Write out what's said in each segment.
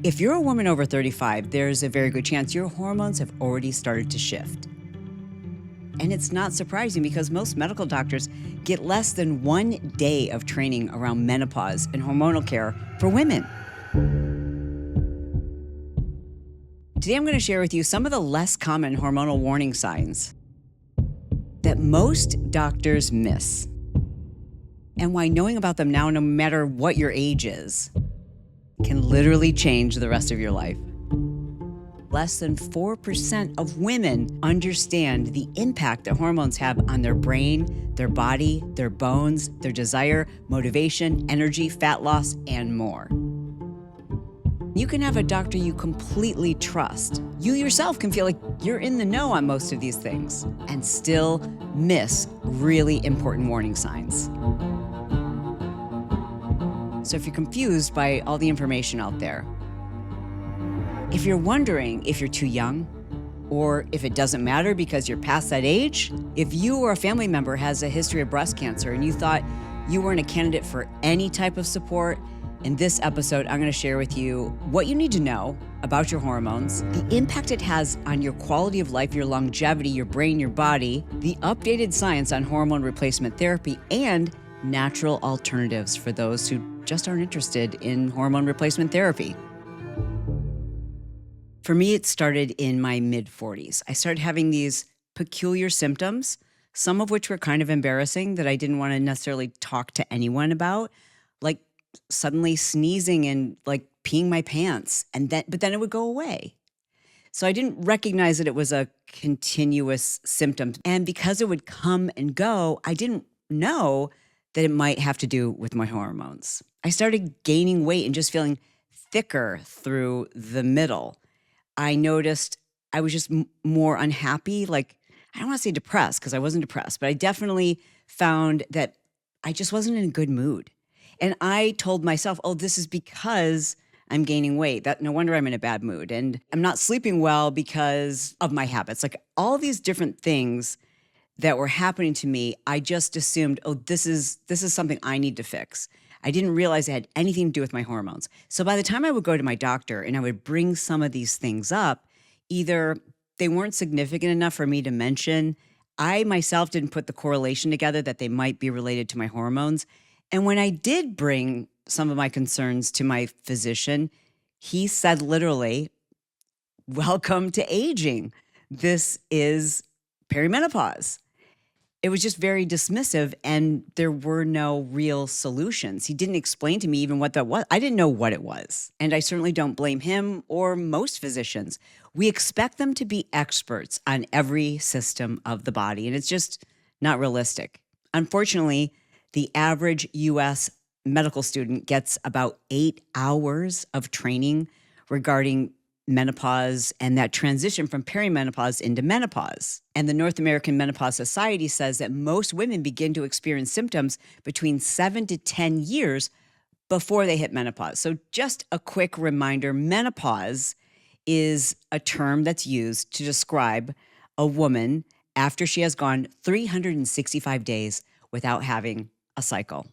If you're a woman over 35, there's a very good chance your hormones have already started to shift. And it's not surprising because most medical doctors get less than 1 day of training around menopause and hormonal care for women. Today, I'm going to share with you some of the less common hormonal warning signs that most doctors miss, and why knowing about them now, no matter what your age is, can literally change the rest of your life. Less than 4% of women understand the impact that hormones have on their brain, their body, their bones, their desire, motivation, energy, fat loss, and more. You can have a doctor you completely trust. You yourself can feel like you're in the know on most of these things and still miss really important warning signs. So if you're confused by all the information out there, if you're wondering if you're too young, or if it doesn't matter because you're past that age, if you or a family member has a history of breast cancer and you thought you weren't a candidate for any type of support, in this episode, I'm going to share with you what you need to know about your hormones, the impact it has on your quality of life, your longevity, your brain, your body, the updated science on hormone replacement therapy, and natural alternatives for those who just aren't interested in hormone replacement therapy. For me, it started in my mid-40s. I started having these peculiar symptoms, some of which were kind of embarrassing that I didn't want to necessarily talk to anyone about, like suddenly sneezing and like peeing my pants, but then it would go away. So I didn't recognize that it was a continuous symptom. And because it would come and go, I didn't know that it might have to do with my hormones. I started gaining weight and just feeling thicker through the middle. I noticed I was just more unhappy. Like, I don't want to say depressed because I wasn't depressed, but I definitely found that I just wasn't in a good mood. And I told myself, oh, this is because I'm gaining weight. That no wonder I'm in a bad mood. And I'm not sleeping well because of my habits. Like all these different things that were happening to me, I just assumed, oh, this is something I need to fix. I didn't realize it had anything to do with my hormones. So by the time I would go to my doctor and I would bring some of these things up, either they weren't significant enough for me to mention, I myself didn't put the correlation together that they might be related to my hormones. And when I did bring some of my concerns to my physician, he said literally, welcome to aging. This is perimenopause. It was just very dismissive and there were no real solutions. He didn't explain to me even what that was. I didn't know what it was. And I certainly don't blame him or most physicians. We expect them to be experts on every system of the body, and it's just not realistic. Unfortunately, the average U.S. medical student gets about 8 hours of training regarding menopause and that transition from perimenopause into menopause. And the North American Menopause Society says that most women begin to experience symptoms between 7 to 10 years before they hit menopause. So just a quick reminder, menopause is a term that's used to describe a woman after she has gone 365 days without having a cycle.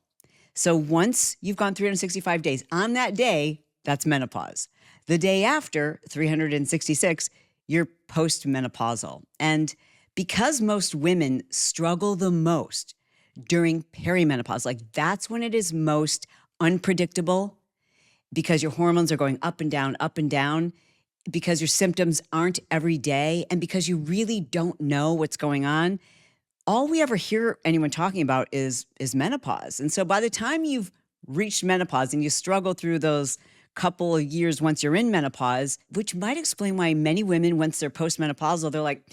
So once you've gone 365 days, on that day, that's menopause. The day after, 366, you're postmenopausal. And because most women struggle the most during perimenopause, like that's when it is most unpredictable because your hormones are going up and down, because your symptoms aren't every day, and because you really don't know what's going on. All we ever hear anyone talking about is menopause. And so by the time you've reached menopause and you struggle through those couple of years once you're in menopause, which might explain why many women, once they're postmenopausal, they're like,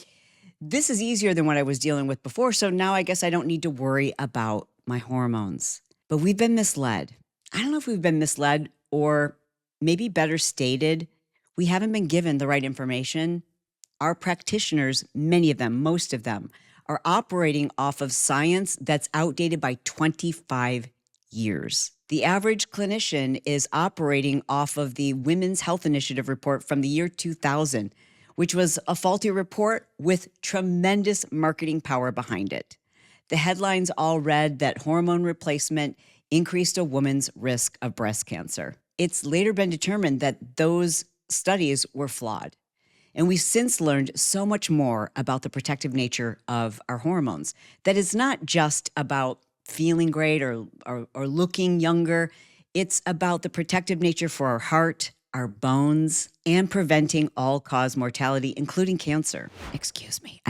this is easier than what I was dealing with before. So now I guess I don't need to worry about my hormones. But we've been misled. I don't know if we've been misled, or maybe better stated, we haven't been given the right information. Our practitioners, many of them, most of them, are operating off of science that's outdated by 25 years. The average clinician is operating off of the Women's Health Initiative report from the year 2000, which was a faulty report with tremendous marketing power behind it. The headlines all read that hormone replacement increased a woman's risk of breast cancer. it's later been determined that those studies were flawed. And we've since learned so much more about the protective nature of our hormones, that it's not just about feeling great or looking younger. It's about the protective nature for our heart, our bones, and preventing all-cause mortality, including cancer. Excuse me.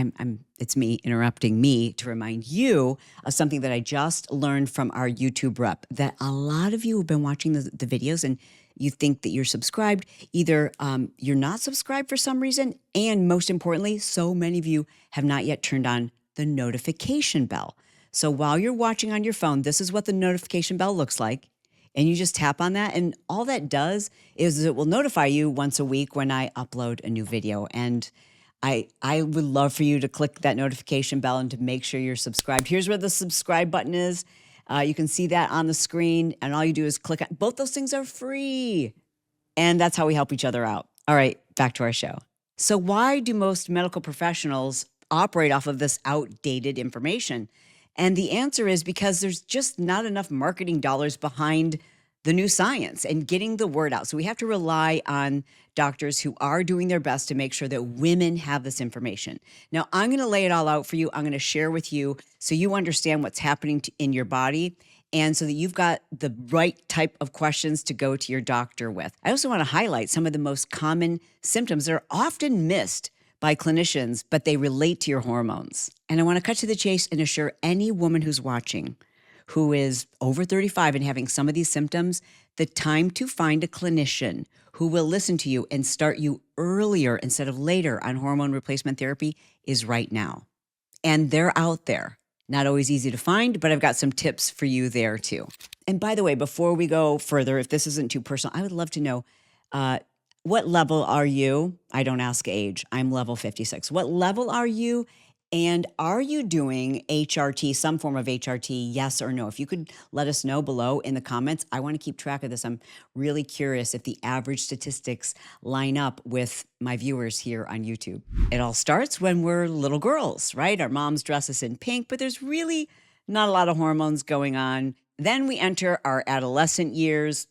It's me interrupting me to remind you of something that I just learned from our YouTube rep, that a lot of you have been watching the videos and you think that you're subscribed. Either you're not subscribed for some reason, and most importantly, so many of you have not yet turned on the notification bell. So while you're watching on your phone, this is what the notification bell looks like. And you just tap on that, and all that does is it will notify you once a week when I upload a new video. And I would love for you to click that notification bell and to make sure you're subscribed. Here's where the subscribe button is. You can see that on the screen, and all you do is click on. Both those things are free, and that's how we help each other out. All right, back to our show. So why do most medical professionals operate off of this outdated information? And the answer is because there's just not enough marketing dollars behind the new science and getting the word out. So we have to rely on doctors who are doing their best to make sure that women have this information. Now, I'm going to lay it all out for you. I'm going to share with you so you understand what's happening in your body, and so that you've got the right type of questions to go to your doctor with. I also want to highlight some of the most common symptoms that are often missed by clinicians, but they relate to your hormones. And I want to cut to the chase and assure any woman who's watching who is over 35 and having some of these symptoms, the time to find a clinician who will listen to you and start you earlier instead of later on hormone replacement therapy is right now. And they're out there. Not always easy to find, but I've got some tips for you there too. And by the way, before we go further, if this isn't too personal, I would love to know, what level are you? I don't ask age. I'm level 56. What level are you? And are you doing HRT, some form of HRT, yes or no? If you could let us know below in the comments. I want to keep track of this. I'm really curious if the average statistics line up with my viewers here on YouTube. It all starts when we're little girls, right? Our moms dress us in pink, but there's really not a lot of hormones going on. Then we enter our adolescent years,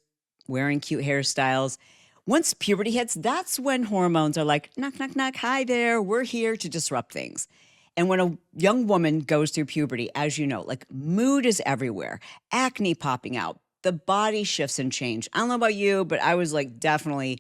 wearing cute hairstyles. Once puberty hits, that's when hormones are like, knock, knock, knock, hi there, we're here to disrupt things. And when a young woman goes through puberty, as you know, like mood is everywhere, acne popping out, the body shifts and change. I don't know about you, but I was like, definitely,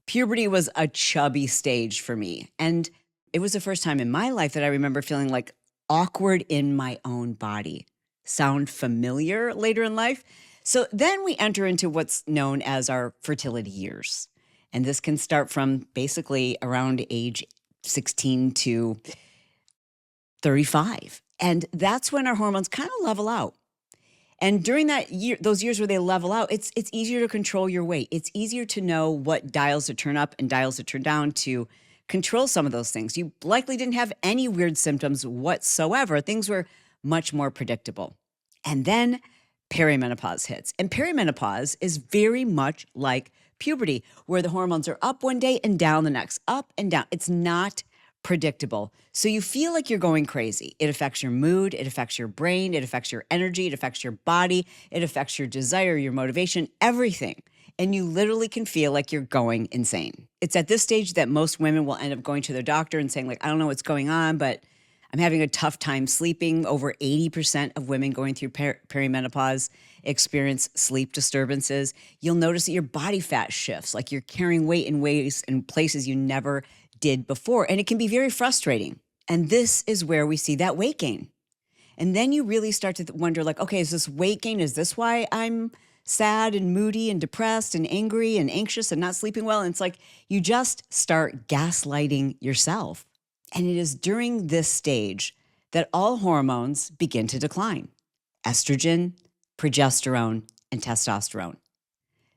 puberty was a chubby stage for me. And it was the first time in my life that I remember feeling like awkward in my own body. Sound familiar later in life? So then we enter into what's known as our fertility years. And this can start from basically around age 16 to 35. And that's when our hormones kind of level out. And during that year, those years where they level out, it's easier to control your weight. It's easier to know what dials to turn up and dials to turn down to control some of those things. You likely didn't have any weird symptoms whatsoever. Things were much more predictable. And then perimenopause hits. And perimenopause is very much like puberty, where the hormones are up one day and down the next, up and down. It's not predictable. So you feel like you're going crazy. It affects your mood, it affects your brain, it affects your energy, it affects your body, it affects your desire, your motivation, everything. And you literally can feel like you're going insane. It's at this stage that most women will end up going to their doctor and saying, like, I don't know what's going on, but I'm having a tough time sleeping. Over 80% of women going through perimenopause experience sleep disturbances. You'll notice that your body fat shifts, like you're carrying weight in ways and places you never did before. And it can be very frustrating. And this is where we see that weight gain. And then you really start to wonder, like, okay, is this weight gain? Is this why I'm sad and moody and depressed and angry and anxious and not sleeping well? And it's like you just start gaslighting yourself. And it is during this stage that all hormones begin to decline: estrogen, progesterone, and testosterone.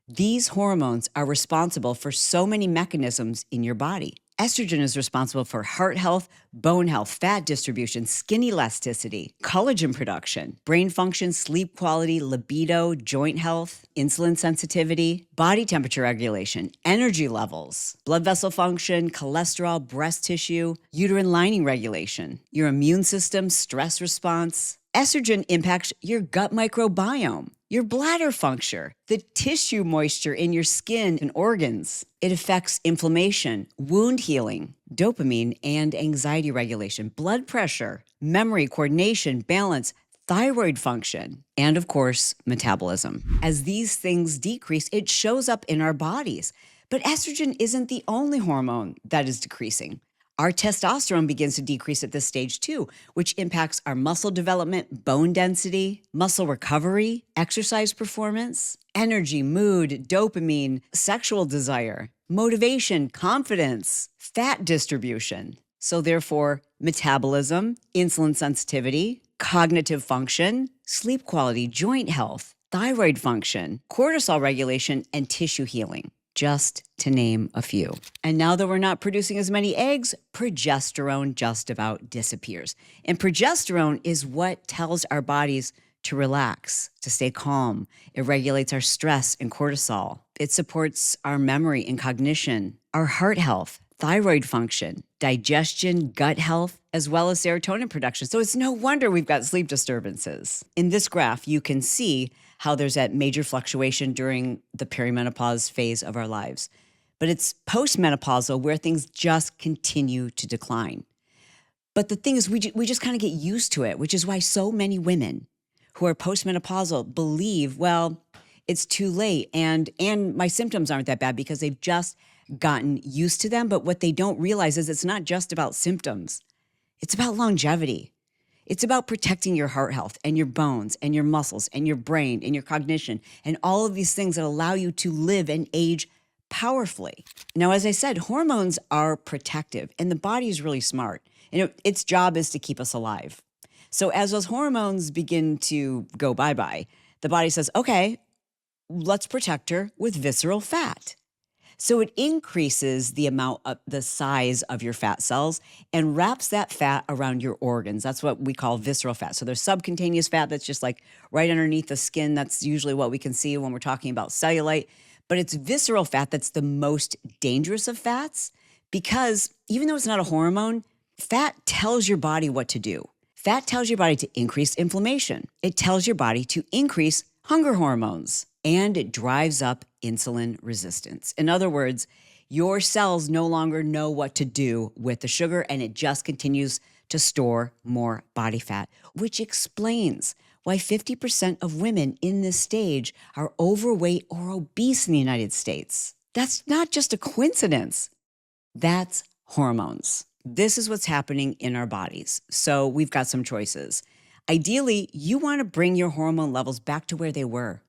These hormones are responsible for so many mechanisms in your body. Estrogen is responsible for heart health, bone health, fat distribution, skin elasticity, collagen production, brain function, sleep quality, libido, joint health, insulin sensitivity, body temperature regulation, energy levels, blood vessel function, cholesterol, breast tissue, uterine lining regulation, your immune system, stress response, Estrogen impacts your gut microbiome, your bladder function, the tissue moisture in your skin and organs. It affects inflammation, wound healing, dopamine and anxiety regulation, blood pressure, memory, coordination, balance, thyroid function, and of course, metabolism. As these things decrease, it shows up in our bodies. But estrogen isn't the only hormone that is decreasing. Our testosterone begins to decrease at this stage too, which impacts our muscle development, bone density, muscle recovery, exercise performance, energy, mood, dopamine, sexual desire, motivation, confidence, fat distribution. So therefore, metabolism, insulin sensitivity, cognitive function, sleep quality, joint health, thyroid function, cortisol regulation, and tissue healing, just to name a few. And now that we're not producing as many eggs, progesterone just about disappears. And progesterone is what tells our bodies to relax, to stay calm. It regulates our stress and cortisol. It supports our memory and cognition, our heart health, thyroid function, digestion, gut health, as well as serotonin production. So it's no wonder we've got sleep disturbances. In this graph, you can see how there's that major fluctuation during the perimenopause phase of our lives. But it's postmenopausal where things just continue to decline. But the thing is, we just kind of get used to it, which is why so many women who are postmenopausal believe, well, it's too late and my symptoms aren't that bad because they've just gotten used to them. But what they don't realize is it's not just about symptoms. It's about longevity. It's about protecting your heart health and your bones and your muscles and your brain and your cognition and all of these things that allow you to live and age powerfully. Now, as I said, hormones are protective and the body is really smart. And its job is to keep us alive. So as those hormones begin to go bye-bye, the body says, okay, let's protect her with visceral fat. So it increases the amount of the size of your fat cells and wraps that fat around your organs. That's what we call visceral fat. So there's subcutaneous fat that's just like right underneath the skin. That's usually what we can see when we're talking about cellulite. But it's visceral fat that's the most dangerous of fats because even though it's not a hormone, fat tells your body what to do. Fat tells your body to increase inflammation. It tells your body to increase hunger hormones. And it drives up insulin resistance. In other words, your cells no longer know what to do with the sugar and it just continues to store more body fat, which explains why 50% of women in this stage are overweight or obese in the United States. That's not just a coincidence. That's hormones. This is what's happening in our bodies. So we've got some choices. Ideally, you want to bring your hormone levels back to where they were,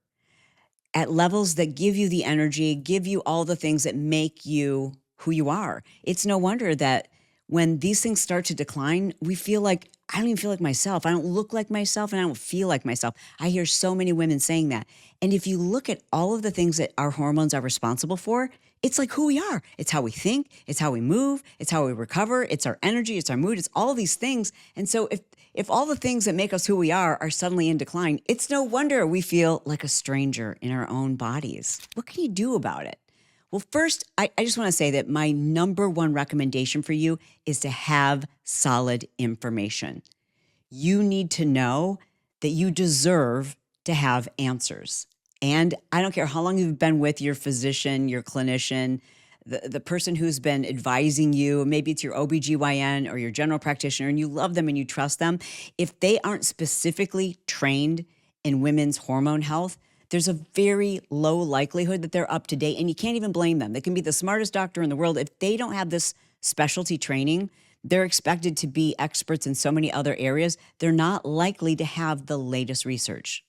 at levels that give you the energy, give you all the things that make you who you are. It's no wonder that when these things start to decline, we feel like, I don't even feel like myself. I don't look like myself and I don't feel like myself. I hear so many women saying that. And if you look at all of the things that our hormones are responsible for, it's like who we are. It's how we think. It's how we move. It's how we recover. It's our energy. It's our mood. It's all these things. And so if all the things that make us who we are suddenly in decline, it's no wonder we feel like a stranger in our own bodies. What can you do about it? Well, first, I just want to say that my number one recommendation for you is to have solid information. You need to know that you deserve to have answers. And I don't care how long you've been with your physician, your clinician, the person who's been advising you, maybe it's your OBGYN or your general practitioner, and you love them and you trust them. If they aren't specifically trained in women's hormone health, there's a very low likelihood that they're up to date, and you can't even blame them. They can be the smartest doctor in the world. If they don't have this specialty training, they're expected to be experts in so many other areas. They're not likely to have the latest research.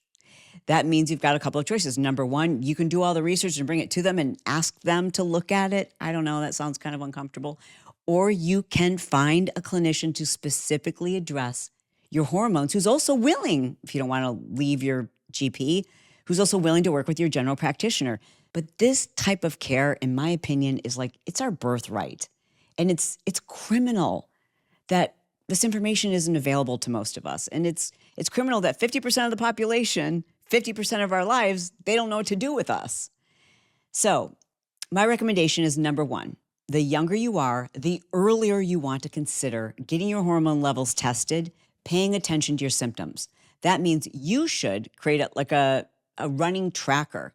That means you've got a couple of choices. Number one, you can do all the research and bring it to them and ask them to look at it. I don't know, that sounds kind of uncomfortable. Or you can find a clinician to specifically address your hormones who's also willing, if you don't want to leave your GP, who's also willing to work with your general practitioner. But this type of care, in my opinion, is like, it's our birthright. And it's criminal that this information isn't available to most of us. And it's criminal that 50% of the population, 50% of our lives, they don't know what to do with us. So my recommendation is number one, the younger you are, the earlier you want to consider getting your hormone levels tested, paying attention to your symptoms. that means you should create a running tracker.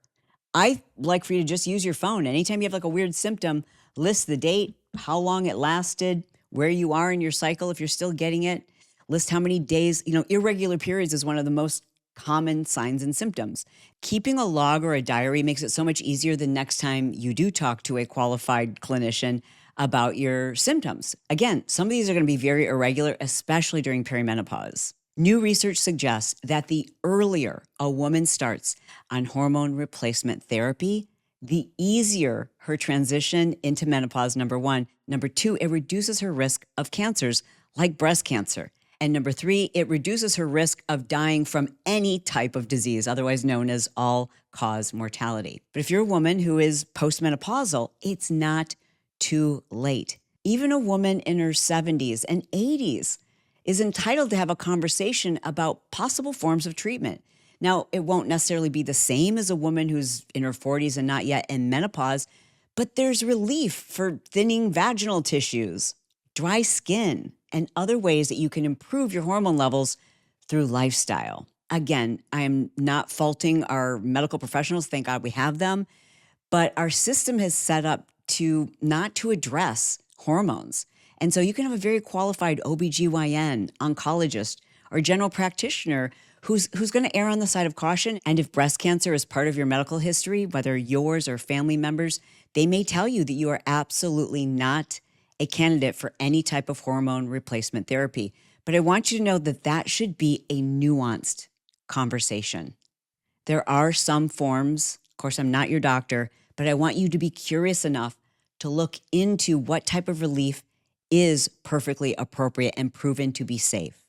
I like for you to just use your phone. Anytime you have like a weird symptom, list the date, how long it lasted, where you are in your cycle if you're still getting it, list how many days, irregular periods is one of the most common signs and symptoms. Keeping a log or a diary makes it so much easier the next time you do talk to a qualified clinician about your symptoms. Again, some of these are going to be very irregular, especially during perimenopause. New research suggests that the earlier a woman starts on hormone replacement therapy, the easier her transition into menopause, number one. Number two, it reduces her risk of cancers like breast cancer. And number three, it reduces her risk of dying from any type of disease, otherwise known as all-cause mortality. But if you're a woman who is postmenopausal, it's not too late. Even a woman in her 70s and 80s is entitled to have a conversation about possible forms of treatment. Now, it won't necessarily be the same as a woman who's in her 40s and not yet in menopause, but there's relief for thinning vaginal tissues, dry skin, and other ways that you can improve your hormone levels through lifestyle. Again, I am not faulting our medical professionals. Thank God we have them. But our system has set up to not to address hormones. And so you can have a very qualified OBGYN, oncologist, or general practitioner who's going to err on the side of caution. And if breast cancer is part of your medical history, whether yours or family members, they may tell you that you are absolutely not a candidate for any type of hormone replacement therapy. But I want you to know that that should be a nuanced conversation. There are some forms, of course, I'm not your doctor, but I want you to be curious enough to look into what type of relief is perfectly appropriate and proven to be safe.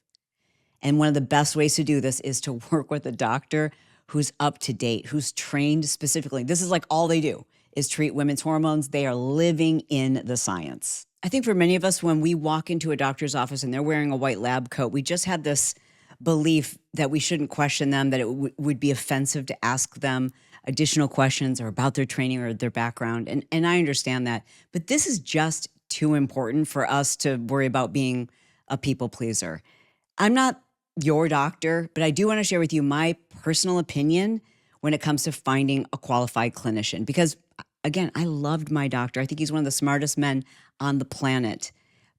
And one of the best ways to do this is to work with a doctor who's up to date, who's trained specifically. This is like all they do is treat women's hormones. They are living in the science. I think for many of us, when we walk into a doctor's office and they're wearing a white lab coat, we just had this belief that we shouldn't question them, that it would be offensive to ask them additional questions or about their training or their background. And I understand that. But this is just too important for us to worry about being a people pleaser. I'm not your doctor, but I do want to share with you my personal opinion when it comes to finding a qualified clinician. Because again, I loved my doctor. I think he's one of the smartest men on the planet.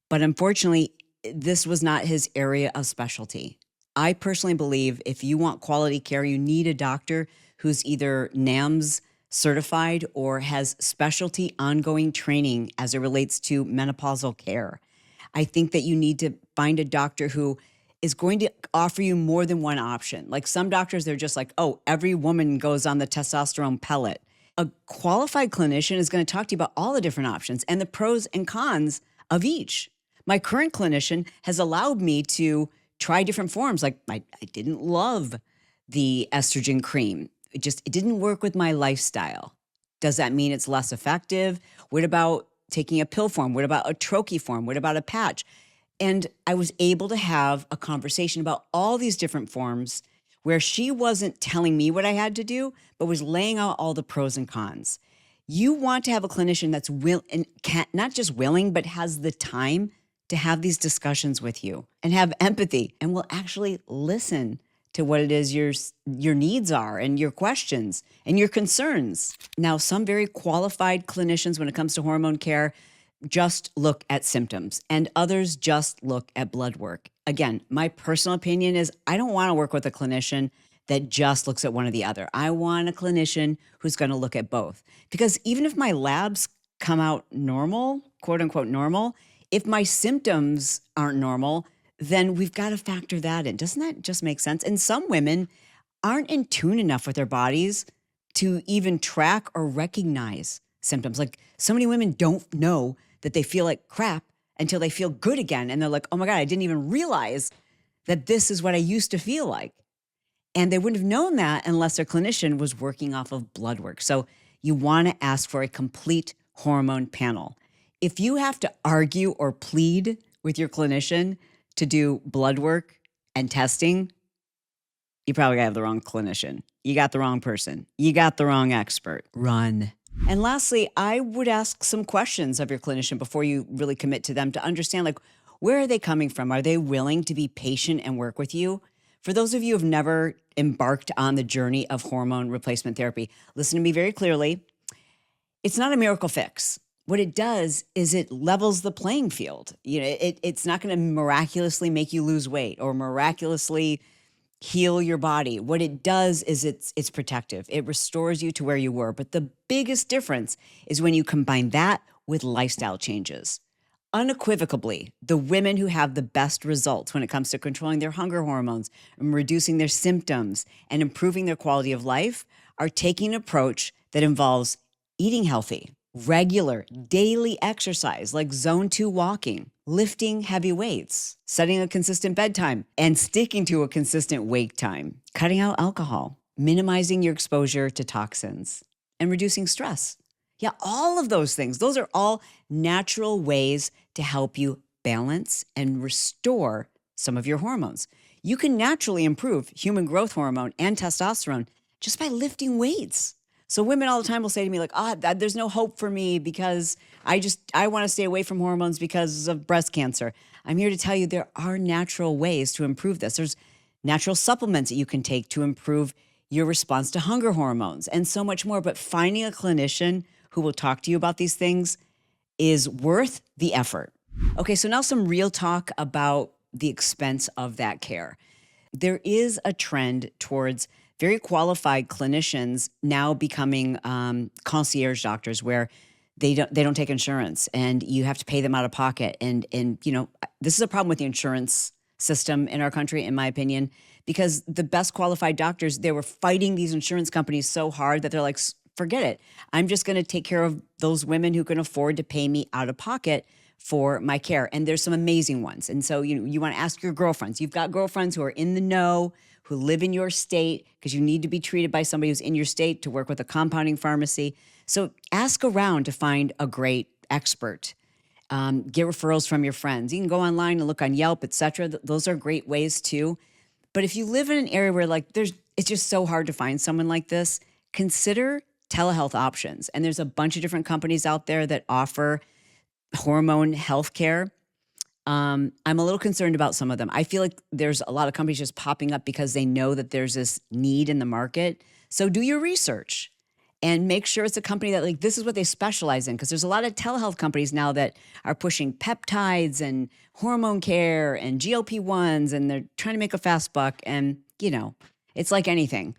But unfortunately, this was not his area of specialty. I personally believe if you want quality care, you need a doctor who's either NAMS certified or has specialty ongoing training as it relates to menopausal care. I think that you need to find a doctor who is going to offer you more than one option. Like some doctors, they're just like, oh, every woman goes on the testosterone pellet. A qualified clinician is going to talk to you about all the different options and the pros and cons of each. My current clinician has allowed me to try different forms. Like I didn't love the estrogen cream. It didn't work with my lifestyle. Does that mean it's less effective? What about taking a pill form? What about a troche form? What about a patch? And I was able to have a conversation about all these different forms where she wasn't telling me what I had to do, but was laying out all the pros and cons. You want to have a clinician that's not just willing, but has the time to have these discussions with you and have empathy and will actually listen to what it is your needs are and your questions and your concerns. Now, some very qualified clinicians when it comes to hormone care just look at symptoms and others just look at blood work. Again, my personal opinion is I don't want to work with a clinician that just looks at one or the other. I want a clinician who's going to look at both. Because even if my labs come out normal, quote unquote normal, if my symptoms aren't normal, then we've got to factor that in. Doesn't that just make sense? And some women aren't in tune enough with their bodies to even track or recognize symptoms. Like so many women don't know that they feel like crap until they feel good again. And they're like, oh my God, I didn't even realize that this is what I used to feel like. And they wouldn't have known that unless their clinician was working off of blood work. So you want to ask for a complete hormone panel. If you have to argue or plead with your clinician to do blood work and testing, you probably have the wrong clinician. You got the wrong person. You got the wrong expert. Run. And lastly, I would ask some questions of your clinician before you really commit to them to understand, like, where are they coming from? Are they willing to be patient and work with you? For those of you who've never embarked on the journey of hormone replacement therapy, listen to me very clearly. It's not a miracle fix. What it does is it levels the playing field. It's not going to miraculously make you lose weight or miraculously heal your body. What it does is it's protective. It restores you to where you were. But the biggest difference is when you combine that with lifestyle changes. Unequivocally, the women who have the best results when it comes to controlling their hunger hormones and reducing their symptoms and improving their quality of life are taking an approach that involves eating healthy, regular, daily exercise like zone 2 walking, lifting heavy weights, setting a consistent bedtime, and sticking to a consistent wake time, cutting out alcohol, minimizing your exposure to toxins, and reducing stress. Yeah, all of those things. Those are all natural ways to help you balance and restore some of your hormones. You can naturally improve human growth hormone and testosterone just by lifting weights. So women all the time will say to me like, there's no hope for me because I want to stay away from hormones because of breast cancer. I'm here to tell you there are natural ways to improve this. There's natural supplements that you can take to improve your response to hunger hormones and so much more. But finding a clinician who will talk to you about these things is worth the effort. Okay, so now some real talk about the expense of that care. There is a trend towards very qualified clinicians now becoming concierge doctors where they don't take insurance and you have to pay them out of pocket. And this is a problem with the insurance system in our country, in my opinion, because the best qualified doctors, they were fighting these insurance companies so hard that they're like, forget it. I'm just going to take care of those women who can afford to pay me out of pocket for my care. And there's some amazing ones. And so you want to ask your girlfriends. You've got girlfriends who are in the know, who live in your state, because you need to be treated by somebody who's in your state to work with a compounding pharmacy. So ask around to find a great expert. Get referrals from your friends. You can go online and look on Yelp, etc. Those are great ways too. But if you live in an area where it's just so hard to find someone like this, consider telehealth options. And there's a bunch of different companies out there that offer hormone health care. I'm a little concerned about some of them. I feel like there's a lot of companies just popping up because they know that there's this need in the market. So do your research and make sure it's a company that this is what they specialize in. Because there's a lot of telehealth companies now that are pushing peptides and hormone care and GLP-1s, and they're trying to make a fast buck. And, it's like anything.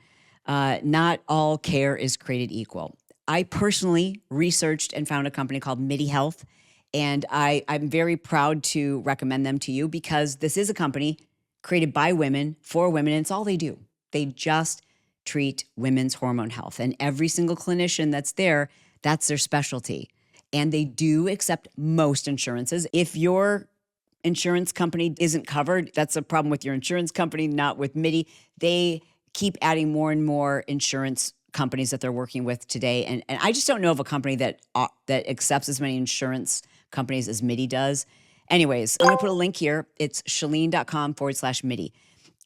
Not all care is created equal. I personally researched and found a company called MIDI Health, and I'm very proud to recommend them to you because this is a company created by women for women, and it's all they do. They just treat women's hormone health, and every single clinician that's there, that's their specialty. And they do accept most insurances. If your insurance company isn't covered, that's a problem with your insurance company, not with MIDI. They keep adding more and more insurance companies that they're working with today. And I just don't know of a company that accepts as many insurance companies as MIDI does. Anyways, I'm going to put a link here. It's chalene.com/MIDI.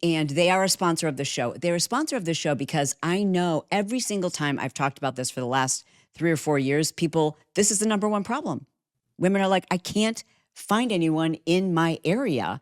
And they are a sponsor of the show. They're a sponsor of the show because I know every single time I've talked about this for the last 3 or 4 years, this is the number one problem. Women are like, I can't find anyone in my area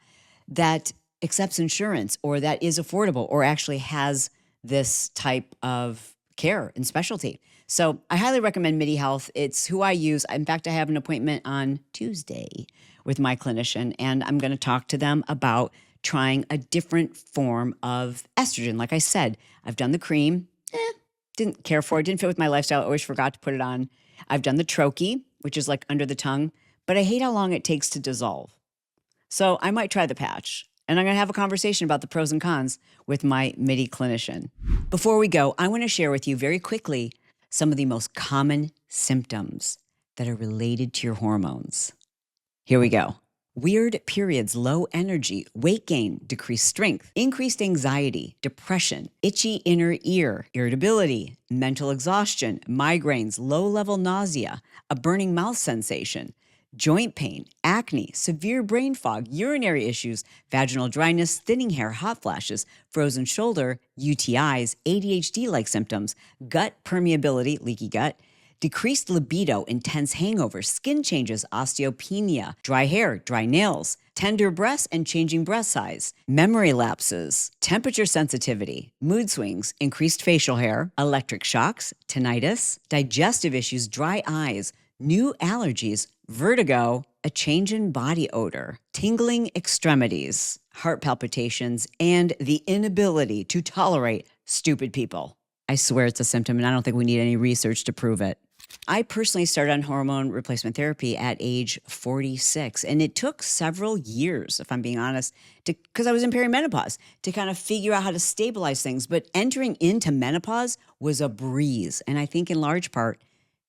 that accepts insurance or that is affordable or actually has this type of care and specialty. So I highly recommend MIDI Health. It's who I use. In fact, I have an appointment on Tuesday with my clinician, and I'm going to talk to them about trying a different form of estrogen. Like I said, I've done the cream, didn't care for it, didn't fit with my lifestyle, always forgot to put it on. I've done the troche, which is like under the tongue, but I hate how long it takes to dissolve. So I might try the patch. And I'm going to have a conversation about the pros and cons with my MIDI clinician. Before we go, I want to share with you very quickly some of the most common symptoms that are related to your hormones. Here we go. Weird periods, low energy, weight gain, decreased strength, increased anxiety, depression, itchy inner ear, irritability, mental exhaustion, migraines, low-level nausea, a burning mouth sensation, joint pain, acne, severe brain fog, urinary issues, vaginal dryness, thinning hair, hot flashes, frozen shoulder, UTIs, ADHD-like symptoms, gut permeability, leaky gut, decreased libido, intense hangovers, skin changes, osteopenia, dry hair, dry nails, tender breasts and changing breast size, memory lapses, temperature sensitivity, mood swings, increased facial hair, electric shocks, tinnitus, digestive issues, dry eyes, new allergies, vertigo, a change in body odor, tingling extremities, heart palpitations, and the inability to tolerate stupid people. I swear it's a symptom, and I don't think we need any research to prove it. I personally started on hormone replacement therapy at age 46, and it took several years, if I'm being honest, because I was in perimenopause, to kind of figure out how to stabilize things. But entering into menopause was a breeze, and I think in large part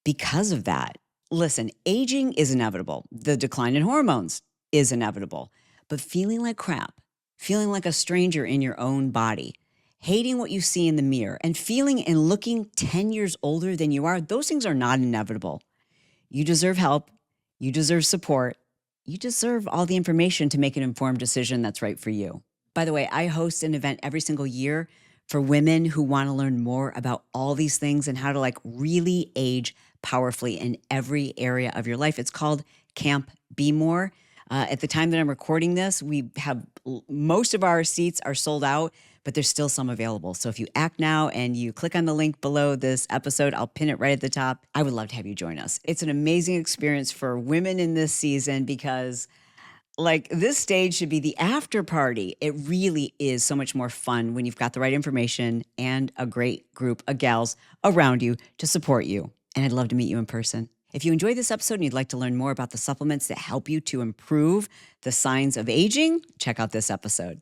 because of that. Listen, aging is inevitable. The decline in hormones is inevitable. But feeling like crap, feeling like a stranger in your own body, hating what you see in the mirror, and feeling and looking 10 years older than you are, those things are not inevitable. You deserve help. You deserve support. You deserve all the information to make an informed decision that's right for you. By the way, I host an event every single year for women who want to learn more about all these things and how to really age powerfully in every area of your life. It's called Camp Be More. At the time that I'm recording this, we have most of our seats are sold out, but there's still some available. So if you act now and you click on the link below this episode, I'll pin it right at the top. I would love to have you join us. It's an amazing experience for women in this season because this stage should be the after party. It really is so much more fun when you've got the right information and a great group of gals around you to support you. And I'd love to meet you in person. If you enjoyed this episode and you'd like to learn more about the supplements that help you to improve the signs of aging, check out this episode.